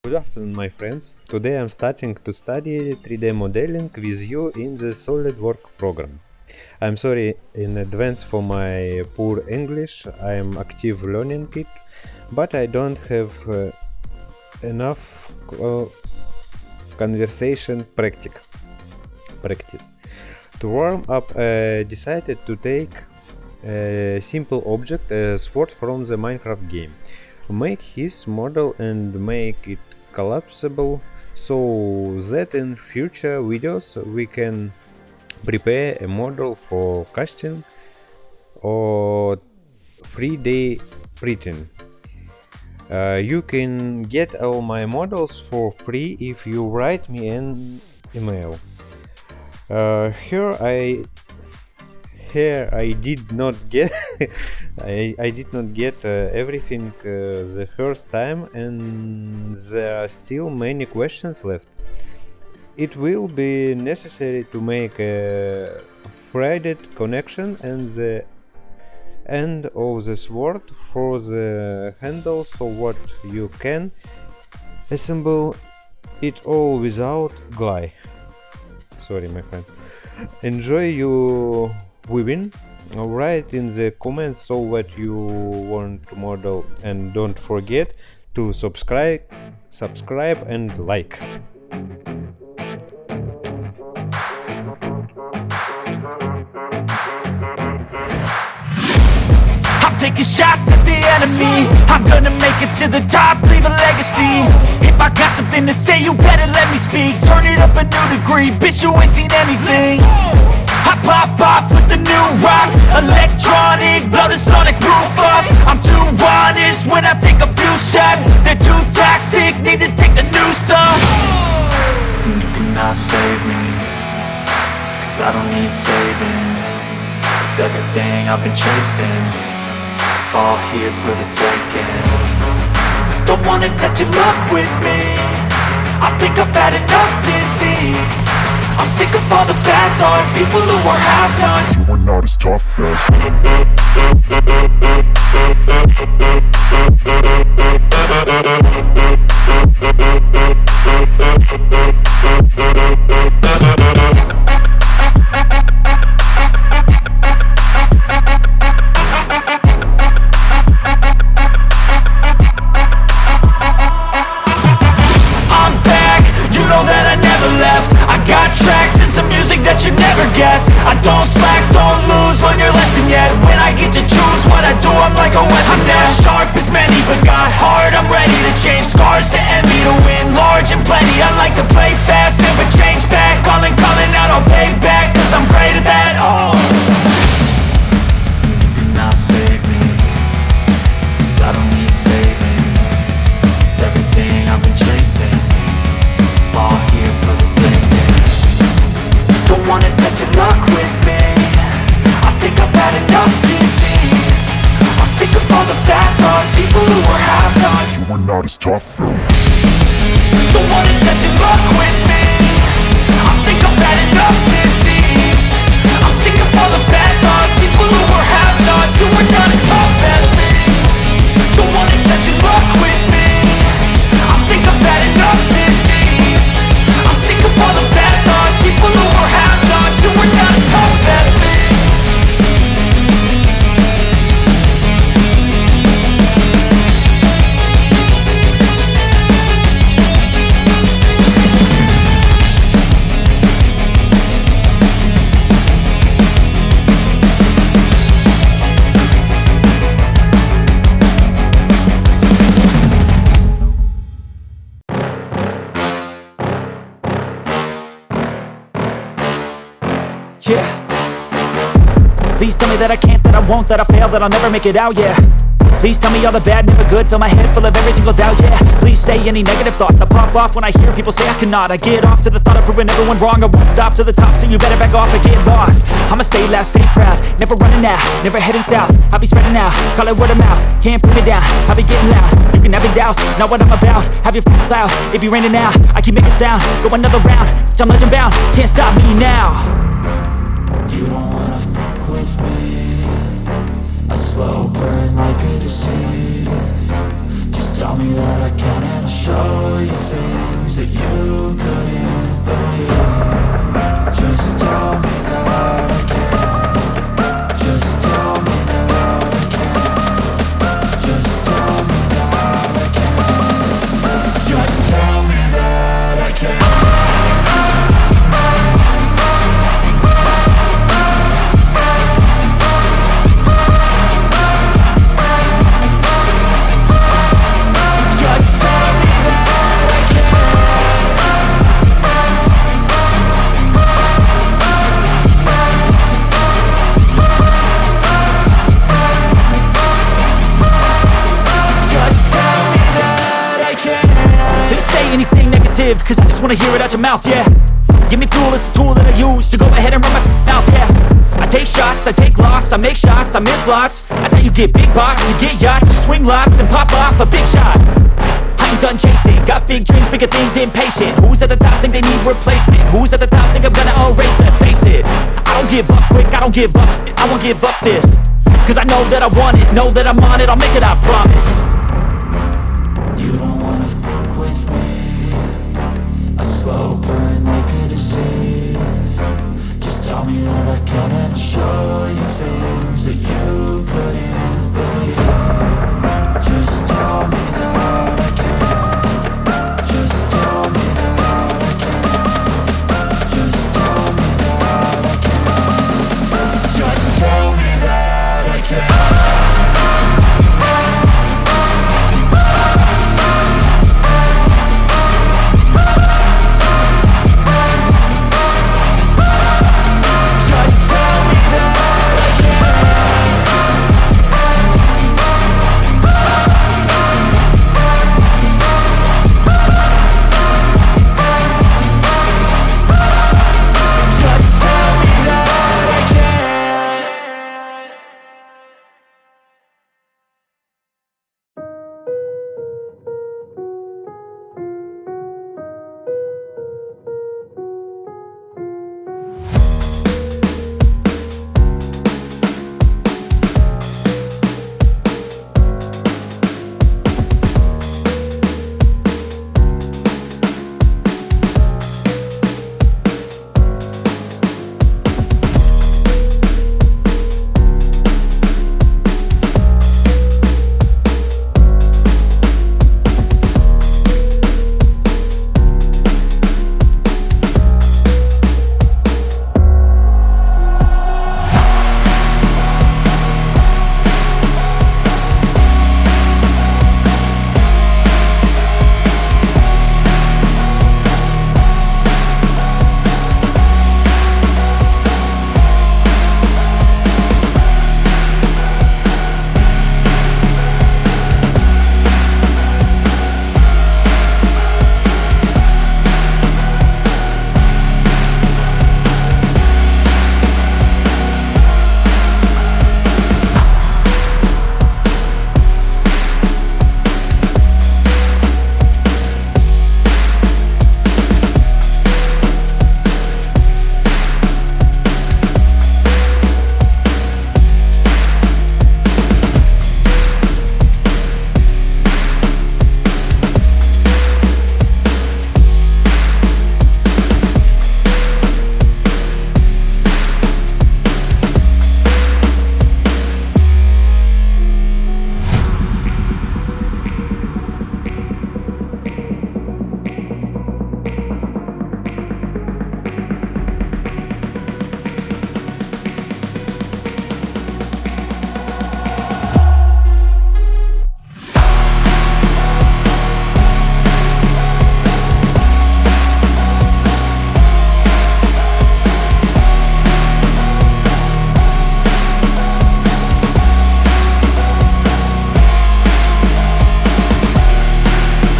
Good afternoon, my friends. Today I'm starting to study 3D modeling with you in the SolidWorks program. I'm sorry in advance for my poor English. I'm active learning it, but I don't have enough conversation practice. To warm up, I decided to take a simple object, a sword from the Minecraft game, make his model and make it collapsible so that in future videos we can prepare a model for casting or 3D printing. You can get all my models for free if you write me an email. Here I did not get I did not get everything the first time, and there are still many questions left. It will be necessary to make a threaded connection and the end of the sword for the handle, so what you can assemble it all without glue. Sorry, my friend. Enjoy your weaving. Write in the comments so what you want to model, and don't forget to subscribe and like. I'm taking shots at the enemy. I'm gonna make it to the top, leave a legacy. If I got something to say, you better let me speak. Turn it up a new degree, bitch, you ain't seen anything. I pop off with the new rock, electronic, blow the sonic roof up. I'm too honest when I take a few shots. They're too toxic, need to take the noose off. And you cannot save me, cause I don't need saving. It's everything I've been chasing, all here for the taking. Don't wanna test your luck with me, I think I've had enough disease. I'm sick of all the bad thoughts, people who are half-nots. You are not as tough as I'm back, you know that I never left. I got tracks and some music that you never guess. I don't slack, don't lose, learn your lesson yet. When I get to choose what I do, I'm like a weapon. I'm not sharp as many, but got heart. I'm ready to change scars to envy, to win large and plenty. I like to play fast, never change back. Calling out, I'll pay back, cause I'm great at that. Oh, you cannot save me, cause I don't need saving. It's everything I've been chasing, all here for the taking. Don't wanna test your luck with me, I think I've had enough disease. I'm sick of all the bad thoughts, people who are half-nots. you are not as tough as Don't wanna test your luck with me, I think I've had enough disease. I'm sick of all the bad thoughts, people who are half-nots, who are not as tough as me. Don't wanna test your luck with me, I think I've had enough disease. I'm sick of all the bad thoughts, people who are half-nots, who are not as tough as me. Yeah. Please tell me that I can't, that I won't, that I fail, that I'll never make it out, yeah. Please tell me all the bad, never good, fill my head full of every single doubt, yeah. Please say any negative thoughts, I pop off when I hear people say I cannot. I get off to the thought of proving everyone wrong, I won't stop to the top, so you better back off and get lost. I'ma stay loud, stay proud, never running out, never heading south. I'll be spreading out, call it word of mouth, can't put me down, I'll be getting loud. You can have it douse, not what I'm about, have your f***ing cloud, it be raining now. I keep making sound, go another round, I'm legend bound, can't stop me now. You don't wanna fuck with me, a slow burn like a disease. Just tell me that I can and I'll show you things that you couldn't believe. Just tell me that I can. Just tell me that I can. Just tell me that I can. Just tell me that I can. Anything negative, cause I just wanna hear it out your mouth, yeah. Give me fuel, it's a tool that I use to go ahead and run my mouth, yeah. I take shots, I take loss, I make shots, I miss lots. That's how you get big box, you get yachts, you swing lots and pop off a big shot. I ain't done chasing, got big dreams, bigger things, impatient. Who's at the top think they need replacement? Who's at the top think I'm gonna erase them? Face it, I don't give up quick, I don't give up shit, I won't give up this. Cause I know that I want it, know that I'm on it, I'll make it, I promise. You don't